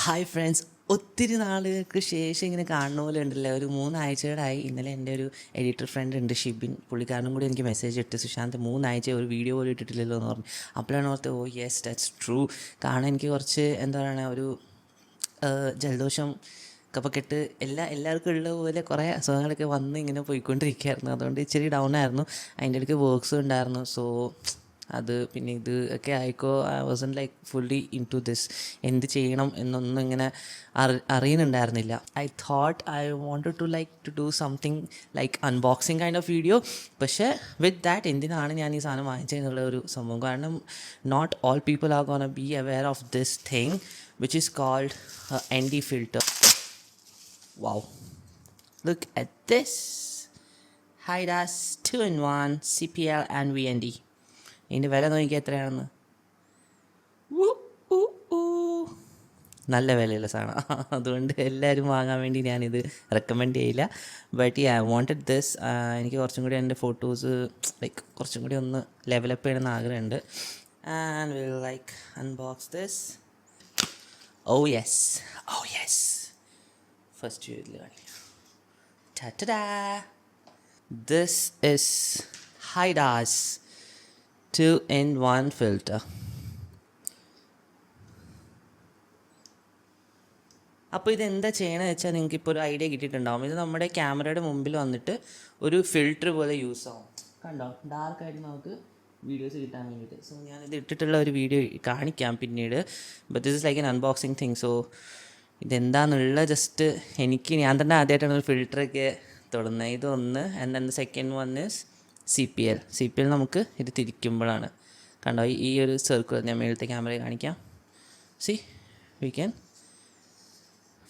Hi friends, ഒത്തിരി നാളുകൾക്ക് ശേഷം ഇങ്ങനെ കാണുന്ന പോലെ ഉണ്ടല്ലോ. ഒരു 3 ആഴ്ചകളായി. ഇന്നലെ എൻ്റെ ഒരു എഡിറ്റർ ഫ്രണ്ട് ഉണ്ട്, ഷിബിൻ. പുള്ളിക്കാരനും കൂടി എനിക്ക് മെസ്സേജ് ഇട്ട്, സുശാന്ത് 3 ആഴ്ച ഒരു വീഡിയോ പോലും ഇട്ടിട്ടില്ലല്ലോ എന്ന് പറഞ്ഞു. അപ്പോഴാണ് ഓർത്ത്, ഓ യെസ്, ദാറ്റ്സ് ട്രൂ. കാരണം എനിക്ക് കുറച്ച് എന്താ പറയുക, ഒരു ജലദോഷം, കഫക്കെട്ട്, എല്ലാവർക്കും ഉള്ള പോലെ കുറേ അസുഖങ്ങളൊക്കെ വന്ന് ഇങ്ങനെ പോയിക്കൊണ്ടിരിക്കുകയായിരുന്നു. അതുകൊണ്ട് ഇച്ചിരി ഡൗൺ ആയിരുന്നു. അതിൻ്റെ ഇടയ്ക്ക് വർക്ക്സും ഉണ്ടായിരുന്നു. സോ അത് പിന്നെ ഇത് ഒക്കെ ആയിക്കോ, I was like fully into this. എന്ത് ചെയ്യണം എന്നൊന്നും ഇങ്ങനെ അറിയുന്നുണ്ടായിരുന്നില്ല. I thought I wanted to like to do something like unboxing kind of video. പക്ഷേ വിത്ത് ദാറ്റ് എന്തിനാണ് ഞാൻ ഈ സാധനം വാങ്ങിച്ചതെന്നുള്ള ഒരു സംഭവം. കാരണം not all people are gonna be aware of this thing which is called ND filter. Wow, look at this. Haidas 2-in-1 CPL and VND. ഇതിൻ്റെ വില നോക്കിയാൽ എത്രയാണെന്ന്. നല്ല വിലയുള്ള സാധനം. അതുകൊണ്ട് എല്ലാവരും വാങ്ങാൻ വേണ്ടി ഞാനിത് റെക്കമെൻഡ് ചെയ്യില്ല. But I wanted this. എനിക്ക് കുറച്ചും കൂടി എൻ്റെ ഫോട്ടോസ് ലൈക്ക് കുറച്ചും കൂടി ഒന്ന് ലെവലപ്പ് ചെയ്യണമെന്ന് ആഗ്രഹമുണ്ട്. And will like unbox this. Oh yes, oh yes. First ഇതിൽ കാണിക്കാം. Ta-ta-da! This is Haidas 2-in-1 filter. അപ്പോൾ ഇതെന്താ ചെയ്യണമെന്ന് വെച്ചാൽ നിങ്ങൾക്കിപ്പോൾ ഒരു ഐഡിയ കിട്ടിയിട്ടുണ്ടാവും. ഇത് നമ്മുടെ ക്യാമറയുടെ മുമ്പിൽ വന്നിട്ട് ഒരു ഫിൽറ്റർ പോലെ യൂസ് ആവും. കണ്ടോ, ഡാർക്കായിട്ട് നമുക്ക് വീഡിയോസ് കിട്ടാൻ വേണ്ടിയിട്ട്. സോ ഞാനിത് ഇട്ടിട്ടുള്ള ഒരു വീഡിയോ കാണിക്കാം പിന്നീട്. But this is like an unboxing thing. So ഇതെന്താണെന്നുള്ള ജസ്റ്റ് ഞാൻ തന്നെ ആദ്യമായിട്ടാണ് ഒരു ഫിൽറ്ററൊക്കെ തൊടുന്നത്. ഇതൊന്ന്. And then the second one is CPL നമുക്ക് ഇത് തിരിക്കുമ്പോഴാണ് കണ്ടോ ഈ ഒരു സർക്കിൾ. ഞാൻ മേളത്തെ ക്യാമറയിൽ കാണിക്കാം. C we can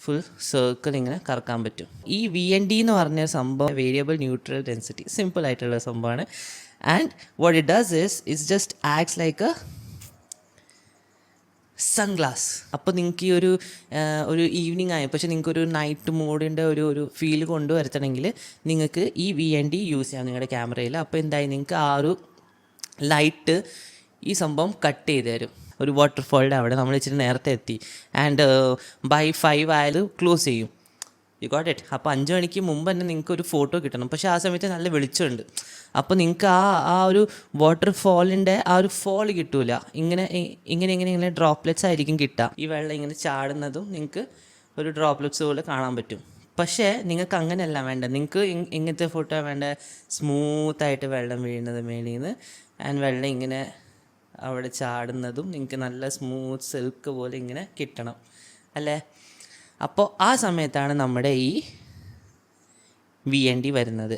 full circle ഇങ്ങനെ കറക്കാൻ പറ്റും. ഈ VND എന്ന് പറഞ്ഞ സംഭവം വേരിയബിൾ ന്യൂട്രൽ ഡെൻസിറ്റി, സിമ്പിൾ ആയിട്ടുള്ള സംഭവമാണ്. And what it does is just acts like A sunglass. അപ്പോൾ നിങ്ങൾക്ക് ഈ ഒരു ഈവനിങ് ആയി, പക്ഷേ നിങ്ങൾക്കൊരു നൈറ്റ് മോഡിൻ്റെ ഒരു ഫീൽ കൊണ്ടുവരുത്തണമെങ്കിൽ നിങ്ങൾക്ക് ഈ VND യൂസ് ചെയ്യാം നിങ്ങളുടെ ക്യാമറയിൽ. അപ്പോൾ എന്തായി, നിങ്ങൾക്ക് ആ ഒരു ലൈറ്റ് ഈ സംഭവം കട്ട് ചെയ്ത് തരും. ഒരു വാട്ടർഫോളിൻ്റെ അവിടെ നമ്മൾ ഇച്ചിരി നേരത്തെ എത്തി. ആൻഡ് ബൈ 5 ആയാലും ക്ലോസ് ചെയ്യും. You got it. അപ്പോൾ 5 മണിക്ക് മുമ്പ് തന്നെ നിങ്ങൾക്ക് ഒരു ഫോട്ടോ കിട്ടണം. പക്ഷേ ആ സമയത്ത് നല്ല വെളിച്ചമുണ്ട്. അപ്പോൾ നിങ്ങൾക്ക് ആ ഒരു വാട്ടർഫോളിൻ്റെ ആ ഒരു ഫോൾ കിട്ടൂല. ഇങ്ങനെ ഡ്രോപ്ലെറ്റ്സ് ആയിരിക്കും കിട്ടുക. ഈ വെള്ളം ഇങ്ങനെ ചാടുന്നതും നിങ്ങൾക്ക് ഒരു ഡ്രോപ്ലെറ്റ്സ് പോലെ കാണാൻ പറ്റും. പക്ഷേ നിങ്ങൾക്ക് അങ്ങനെയല്ല വേണ്ട. നിങ്ങൾക്ക് ഇങ്ങനത്തെ ഫോട്ടോ വേണ്ട, സ്മൂത്തായിട്ട് വെള്ളം വീഴുന്നത് മേളിൽ നിന്ന്. ആൻഡ് വെള്ളം ഇങ്ങനെ അവിടെ ചാടുന്നതും നിങ്ങൾക്ക് നല്ല സ്മൂത്ത് സിൽക്ക് പോലെ ഇങ്ങനെ കിട്ടണം അല്ലേ. അപ്പോൾ ആ സമയത്താണ് നമ്മുടെ ഈ VND വരുന്നത്,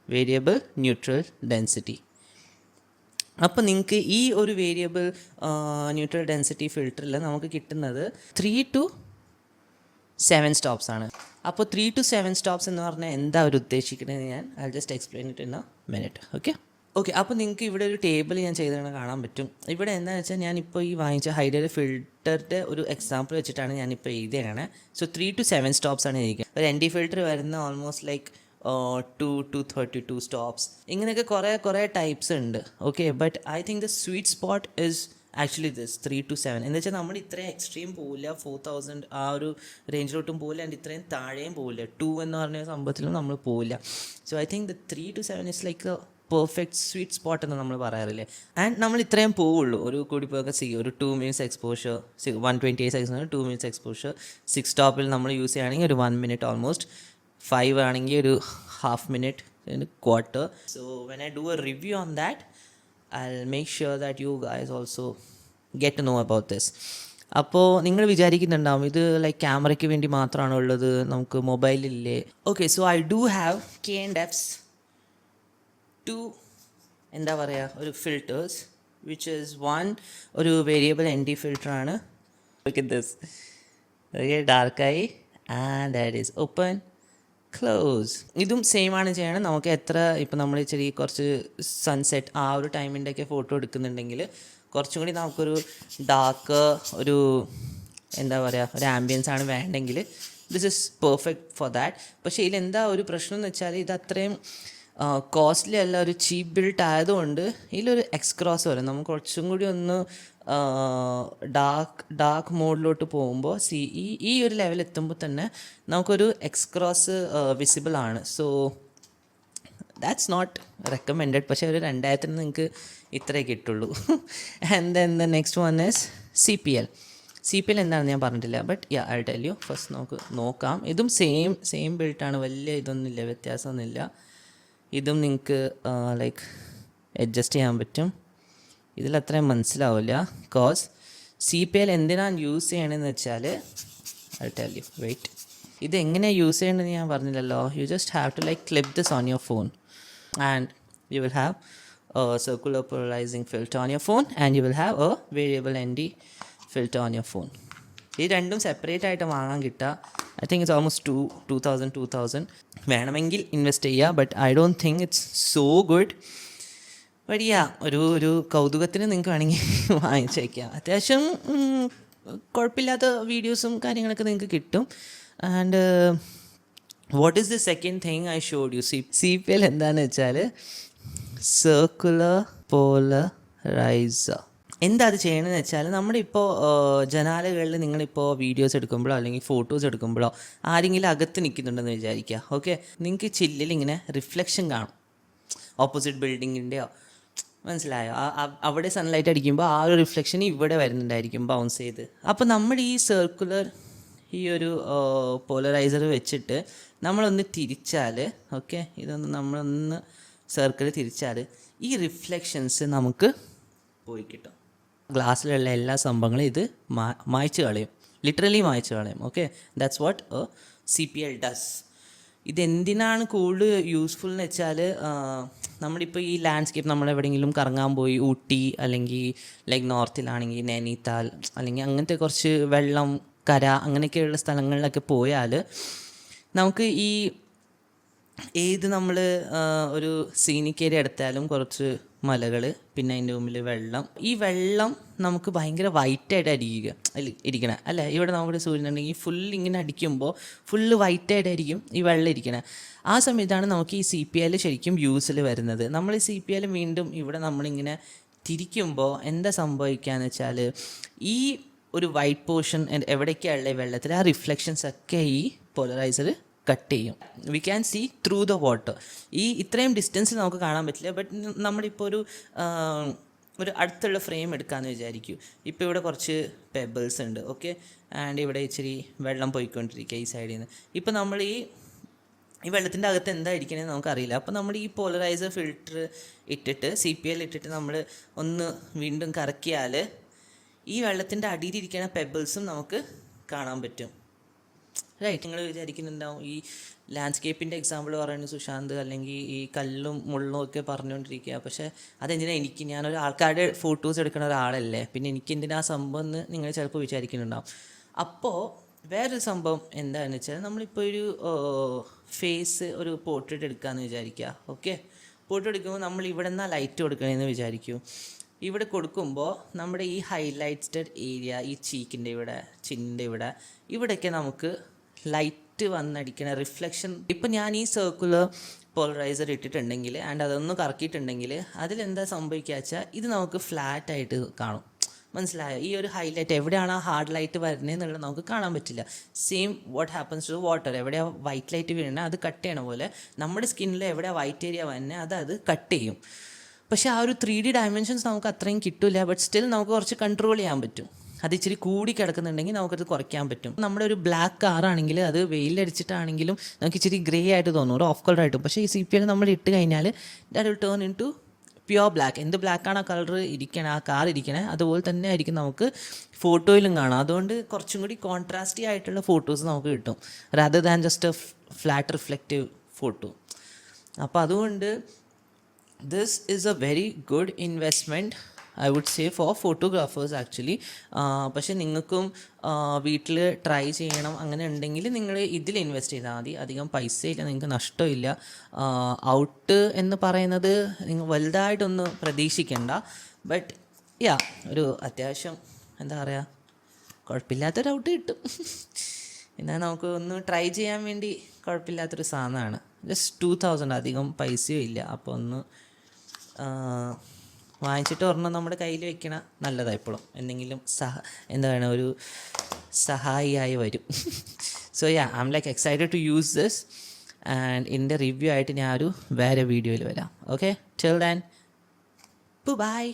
വേരിയബിൾ ന്യൂട്രൽ ഡെൻസിറ്റി. അപ്പോൾ നിങ്ങൾക്ക് ഈ ഒരു വേരിയബിൾ ന്യൂട്രൽ ഡെൻസിറ്റി ഫിൽറ്ററിൽ നമുക്ക് കിട്ടുന്നത് 3 to 7 സ്റ്റോപ്സ് ആണ്. അപ്പോൾ 3 to 7 സ്റ്റോപ്സ് എന്ന് പറഞ്ഞാൽ എന്താ അവർ ഉദ്ദേശിക്കുന്നത്, I just explain it in A minute. Okay. അപ്പോൾ നിങ്ങൾക്ക് ഇവിടെ ഒരു ടേബിൾ ഞാൻ ചെയ്തതാണ് കാണാൻ പറ്റും. ഇവിടെ എന്താണെന്ന് വെച്ചാൽ ഞാനിപ്പോൾ ഈ വാങ്ങിച്ച ഹൈഡൽ ഫിൽറ്ററിൻ്റെ ഒരു എക്സാമ്പിൾ വെച്ചിട്ടാണ് ഞാനിപ്പോൾ എഴുതിയാണ്. സോ 3 to 7 സ്റ്റോപ്സ് ആണ് ഇരിക്കുക. ഒരു ND ഫിൽറ്റർ വരുന്ന ഓൾമോസ്റ്റ് ലൈക്ക് 2 to 32 സ്റ്റോപ്സ്. ഇങ്ങനെയൊക്കെ കുറേ ടൈപ്സ് ഉണ്ട്. Okay, but I think the sweet spot is actually this 3 to 7. എന്ന് വെച്ചാൽ നമ്മൾ ഇത്രയും എക്സ്ട്രീം പോവില്ല, 4000 ആ ഒരു റേഞ്ചിലോട്ടും പോവില്ല, ആൻഡ് ഇത്രയും താഴെയും പോവില്ല, 2 എന്ന് പറഞ്ഞ സംഭവത്തിലും നമ്മൾ പോവില്ല. So I think the 3 to 7 is like perfect sweet spot എന്ന് നമ്മൾ പറയാറില്ലേ. ആൻഡ് നമ്മൾ ഇത്രയും പോവുള്ളൂ. ഒരു കൂടി പോയൊക്കെ ഒരു 2 minutes exposure, 128 seconds 2 minutes exposure. 6 സ്റ്റോപ്പിൽ നമ്മൾ യൂസ് ചെയ്യുകയാണെങ്കിൽ ഒരു 1 minute ഓൾമോസ്റ്റ്. 5 ആണെങ്കിൽ ഒരു ½ minute, quarter. So when I do a review on that, I'll make sure that you guys also get to know about this. അപ്പോൾ നിങ്ങൾ വിചാരിക്കുന്നുണ്ടാവും ഇത് ലൈക്ക് ക്യാമറയ്ക്ക് വേണ്ടി മാത്രമാണോ ഉള്ളത്, നമുക്ക് മൊബൈലില്ലേ? Okay, so I do have K&F's 2 എന്താ പറയുക ഒരു ഫിൽറ്റേഴ്സ്, വിച്ച് ഈസ് 1 ഒരു വേരിയബിൾ ND ഫിൽറ്ററാണ്. Look at this. ഓക്കെ, ഡാർക്കായി and that is open close. ഇതും സെയിം ആണ് ചെയ്യണം. നമുക്ക് എത്ര ഇപ്പം നമ്മൾ ഇച്ചിരി കുറച്ച് സൺസെറ്റ് ആ ഒരു ടൈമിൻ്റെയൊക്കെ ഫോട്ടോ എടുക്കുന്നുണ്ടെങ്കിൽ കുറച്ചും കൂടി നമുക്കൊരു ഡാർക്ക് ഒരു എന്താ പറയുക ഒരു ആംബിയൻസ് ആണ് വേണ്ടെങ്കിൽ this is perfect for that. പക്ഷേ ഇതിലെന്താ ഒരു പ്രശ്നം എന്ന് വെച്ചാൽ ഇത് അത്രയും കോസ്റ്റ്ലി അല്ല, ഒരു ചീപ്പ് ബിൽട്ട് ആയതുകൊണ്ട് ഇതിലൊരു എക്സ്ക്രോസ് വരും. നമുക്ക് കുറച്ചും കൂടി ഒന്ന് ഡാർക്ക് മോഡിലോട്ട് പോകുമ്പോൾ ഈ ഒരു ലെവൽ എത്തുമ്പോൾ തന്നെ നമുക്കൊരു എക്സ്ക്രോസ് വിസിബിൾ ആണ്. So that's not recommended. പക്ഷേ ഒരു 2000 നിങ്ങൾക്ക് ഇത്രേ കിട്ടുള്ളൂ. And then the next one is CPL എന്താണെന്ന് ഞാൻ പറഞ്ഞിട്ടില്ല. But I tell you. First നോക്കാം. ഇതും സെയിം ബിൽട്ടാണ്, വലിയ ഇതൊന്നുമില്ല, വ്യത്യാസമൊന്നുമില്ല. ഇതും നിങ്ങൾക്ക് ലൈക്ക് അഡ്ജസ്റ്റ് ചെയ്യാൻ പറ്റും. ഇതിലത്രയും മനസ്സിലാവില്ല. കോസ് CPL എന്തിനാണ് യൂസ് ചെയ്യണമെന്ന് വെച്ചാൽ ഐ ടെൽ യു. വെയിറ്റ്, ഇത് എങ്ങനെയാണ് യൂസ് ചെയ്യേണ്ടതെന്ന് ഞാൻ പറഞ്ഞില്ലല്ലോ. You just have to like clip this on your phone and you will have a circular polarizing filter on your phone and you will have a variable ND filter on your phone. ഈ രണ്ടും separate ആയിട്ട് വാങ്ങാൻ കിട്ടുക. I think it's almost 2000 വേണമെങ്കിൽ invest ചെയ്യുക. But I don't think it's so good. But ഒരു കൗതുകത്തിന് നിങ്ങൾക്ക് വേണമെങ്കിൽ വാങ്ങിച്ചേക്കാം. അത്യാവശ്യം കുഴപ്പമില്ലാത്ത വീഡിയോസും കാര്യങ്ങളൊക്കെ നിങ്ങൾക്ക് കിട്ടും. And what is the second thing I showed you? CPL എന്താണെന്ന് വെച്ചാൽ സർക്കുലർ പോളറൈസർ. എന്താ അത് ചെയ്യണമെന്ന് വെച്ചാൽ, നമ്മുടെ ഇപ്പോൾ ജനാലകളിൽ നിങ്ങളിപ്പോൾ വീഡിയോസ് എടുക്കുമ്പോഴോ അല്ലെങ്കിൽ ഫോട്ടോസ് എടുക്കുമ്പോഴോ ആരെങ്കിലും അകത്ത് നിൽക്കുന്നുണ്ടെന്ന് വിചാരിക്കുക. ഓക്കെ, നിങ്ങൾക്ക് ചില്ലിൽ ഇങ്ങനെ റിഫ്ലക്ഷൻ കാണും, ഓപ്പോസിറ്റ് ബിൽഡിങ്ങിൻ്റെയോ, മനസ്സിലായോ? അവിടെ സൺലൈറ്റ് അടിക്കുമ്പോൾ ആ ഒരു റിഫ്ലക്ഷൻ ഇവിടെ വരുന്നുണ്ടായിരിക്കും ബൗൺസ് ചെയ്ത്. അപ്പോൾ നമ്മൾ ഈ സർക്കുലർ ഈ ഒരു പോളറൈസർ വെച്ചിട്ട് നമ്മളൊന്ന് തിരിച്ചാൽ, ഓക്കെ, ഇതൊന്ന് നമ്മളൊന്ന് സർക്കിൾ തിരിച്ചാൽ ഈ റിഫ്ലക്ഷൻസ് നമുക്ക് പോയി കിട്ടും. ഗ്ലാസ്സിലുള്ള എല്ലാ സംഭവങ്ങളും ഇത് മായ്ച്ച് കളയും, ലിറ്ററലി മായ്ച്ച് കളയും. Okay, that's what CPL does. ഇതെന്തിനാണ് കൂടുതൽ യൂസ്ഫുൾ എന്ന് വെച്ചാൽ, നമ്മളിപ്പോൾ ഈ ലാൻഡ്സ്കേപ്പ് നമ്മളെവിടെയെങ്കിലും കറങ്ങാൻ പോയി, ഊട്ടി അല്ലെങ്കിൽ ലൈക്ക് നോർത്തിലാണെങ്കിൽ നൈനിതാൽ അല്ലെങ്കിൽ അങ്ങനത്തെ കുറച്ച് വെള്ളം, കര, അങ്ങനെയൊക്കെയുള്ള സ്ഥലങ്ങളിലൊക്കെ പോയാൽ നമുക്ക് നമ്മൾ ഒരു സീനിക് ഏരിയ എടുത്താലും കുറച്ച് മലകൾ, പിന്നെ അതിൻ്റെ മുമ്പിൽ വെള്ളം. ഈ വെള്ളം നമുക്ക് ഭയങ്കര വൈറ്റായിട്ട് ഇരിക്കണേ അല്ലേ? ഇവിടെ നമ്മുടെ സൂര്യനുണ്ടെങ്കിൽ ഇങ്ങനെ അടിക്കുമ്പോൾ ഫുള്ള് വൈറ്റായിട്ടായിരിക്കും ഈ വെള്ളം ഇരിക്കണേ. ആ സമയത്താണ് നമുക്ക് ഈ CPL ശരിക്കും യൂസിൽ വരുന്നത്. നമ്മൾ ഈ CPL വീണ്ടും ഇവിടെ നമ്മളിങ്ങനെ തിരിക്കുമ്പോൾ എന്താ സംഭവിക്കുകയെന്ന് വെച്ചാൽ, ഈ ഒരു വൈറ്റ് പോർഷൻ എവിടേക്കായുള്ള വെള്ളത്തിൽ ആ റിഫ്ലക്ഷൻസ് ഒക്കെ ഈ പോളറൈസർ കട്ട് ചെയ്യും. We can see through the water. ഇത്രയും ഡിസ്റ്റൻസിൽ നമുക്ക് കാണാൻ പറ്റില്ല. ബട്ട് നമ്മളിപ്പോൾ ഒരു അടുത്തുള്ള ഫ്രെയിം എടുക്കാമെന്ന് വിചാരിക്കൂ. ഇപ്പോൾ ഇവിടെ കുറച്ച് പെബിൾസ് ഉണ്ട്, ഓക്കെ, ആൻഡ് ഇവിടെ ഇച്ചിരി വെള്ളം പോയിക്കൊണ്ടിരിക്കുക ഈ സൈഡിൽ നിന്ന്. ഇപ്പോൾ നമ്മൾ ഈ വെള്ളത്തിൻ്റെ അകത്ത് എന്തായിരിക്കണമെന്ന് നമുക്കറിയില്ല. അപ്പോൾ നമ്മൾ ഈ പോളറൈസർ ഫിൽറ്റർ ഇട്ടിട്ട് CPL ഇട്ടിട്ട് നമ്മൾ ഒന്ന് വീണ്ടും കറക്കിയാൽ ഈ വെള്ളത്തിൻ്റെ അടിയിലിരിക്കുന്ന പെബിൾസും നമുക്ക് കാണാൻ പറ്റും. റൈറ്റ്, നിങ്ങൾ വിചാരിക്കുന്നുണ്ടാവും ഈ ലാൻഡ്സ്കേപ്പിൻ്റെ എക്സാമ്പിൾ പറയുന്നത് സുശാന്ത് അല്ലെങ്കിൽ ഈ കല്ലും മുള്ളും ഒക്കെ പറഞ്ഞുകൊണ്ടിരിക്കുക. പക്ഷേ അതെന്തിനാണ് ഞാനൊരു ആൾക്കാരുടെ ഫോട്ടോസ് എടുക്കുന്ന ഒരാളല്ലേ, പിന്നെ എനിക്ക് എന്തിനാ സംഭവം എന്ന് നിങ്ങൾ ചിലപ്പോൾ വിചാരിക്കുന്നുണ്ടാവും. അപ്പോൾ വേറൊരു സംഭവം എന്താണെന്ന് വെച്ചാൽ, നമ്മളിപ്പോൾ ഒരു ഫേസ് ഒരു പോർട്രേറ്റ് എടുക്കാമെന്ന് വിചാരിക്കുക. ഓക്കെ, പോർട്രേറ്റ് എടുക്കുമ്പോൾ നമ്മൾ ഇവിടെ നിന്നാണ് ലൈറ്റ് കൊടുക്കണമെന്ന് വിചാരിക്കൂ. ഇവിടെ കൊടുക്കുമ്പോൾ നമ്മുടെ ഈ ഹൈലൈറ്റഡ് ഏരിയ, ഈ ചീക്കിൻ്റെ ഇവിടെ, ചിന്നിൻ്റെ ഇവിടെയൊക്കെ നമുക്ക് ലൈറ്റ് വന്നടിക്കണ റിഫ്ലക്ഷൻ. ഇപ്പം ഞാൻ ഈ സർക്കുലർ പോളറൈസർ ഇട്ടിട്ടുണ്ടെങ്കിൽ ആൻഡ് അതൊന്ന് കറക്കിയിട്ടുണ്ടെങ്കിൽ അതിലെന്താ സംഭവിക്കുക വെച്ചാൽ, ഇത് നമുക്ക് ഫ്ലാറ്റായിട്ട് കാണും. മനസ്സിലായോ? ഈ ഒരു ഹൈലൈറ്റ് എവിടെയാണ് ആ ഹാർഡ് ലൈറ്റ് വരുന്നതെന്നുള്ളത് നമുക്ക് കാണാൻ പറ്റില്ല. Same what happens to water. എവിടെയാണ് വൈറ്റ് ലൈറ്റ് വീഴുന്നത് അത് കട്ട് ചെയ്യണ പോലെ നമ്മുടെ സ്കിന്നിൽ എവിടെയാണ് വൈറ്റ് ഏരിയ വരുന്നത് അത് കട്ട് ചെയ്യും. പക്ഷേ ആ ഒരു 3D ഡയമെൻഷൻസ് നമുക്ക് അത്രയും കിട്ടില്ല. ബട്ട് സ്റ്റിൽ നമുക്ക് കുറച്ച് കൺട്രോൾ ചെയ്യാൻ പറ്റും. അത് ഇച്ചിരി കൂടി കിടക്കുന്നുണ്ടെങ്കിൽ നമുക്കത് കുറയ്ക്കാൻ പറ്റും. നമ്മുടെ ഒരു ബ്ലാക്ക് കാറാണെങ്കിൽ അത് വെയിലടിച്ചിട്ടാണെങ്കിലും നമുക്ക് ഇച്ചിരി ഗ്രേ ആയിട്ട് തോന്നും, ഒരു ഓഫ് കളർ ആയിട്ടും. പക്ഷേ ഈ CPL നമ്മൾ ഇട്ട് കഴിഞ്ഞാൽ that will turn into pure black. എന്ത് ബ്ലാക്കാണ് ആ കളർ ഇരിക്കണേ, ആ കാർ ഇരിക്കണേ, അതുപോലെ തന്നെ ആയിരിക്കും നമുക്ക് ഫോട്ടോയിലും കാണാം. അതുകൊണ്ട് കുറച്ചും കൂടി കോൺട്രാസ്റ്റി ആയിട്ടുള്ള ഫോട്ടോസ് നമുക്ക് കിട്ടും, rather than just A flat reflective photo. അപ്പോൾ അതുകൊണ്ട് this is a very good investment, I would say, for photographers actually. പക്ഷേ നിങ്ങൾക്കും വീട്ടിൽ ട്രൈ ചെയ്യണം അങ്ങനെ ഉണ്ടെങ്കിൽ നിങ്ങൾ ഇതിൽ ഇൻവെസ്റ്റ് ചെയ്താൽ മതി. അധികം പൈസയില്ല, നിങ്ങൾക്ക് നഷ്ടമില്ല. ഔട്ട് എന്ന് പറയുന്നത് നിങ്ങൾ വലുതായിട്ടൊന്നും പ്രതീക്ഷിക്കേണ്ട. ബട്ട് ഒരു അത്യാവശ്യം എന്താ പറയുക, കുഴപ്പമില്ലാത്തൊരു ഔട്ട് കിട്ടും. എന്നാൽ നമുക്ക് ഒന്ന് ട്രൈ ചെയ്യാൻ വേണ്ടി കുഴപ്പമില്ലാത്തൊരു സാധനമാണ്. ജസ്റ്റ് 2000, അധികം പൈസയും ഇല്ല. അപ്പോൾ ഒന്ന് വാങ്ങിച്ചിട്ട് ഒരെണ്ണം നമ്മുടെ കയ്യിൽ വെക്കണ നല്ലതാണ് എപ്പോഴും. എന്തെങ്കിലും എന്താണ് ഒരു സഹായിയായി വരും. So ya, I am like excited to use this. And ഇതിൻ്റെ റിവ്യൂ ആയിട്ട് ഞാൻ ഒരു വേറെ വീഡിയോയിൽ വരാം. Okay, till then by.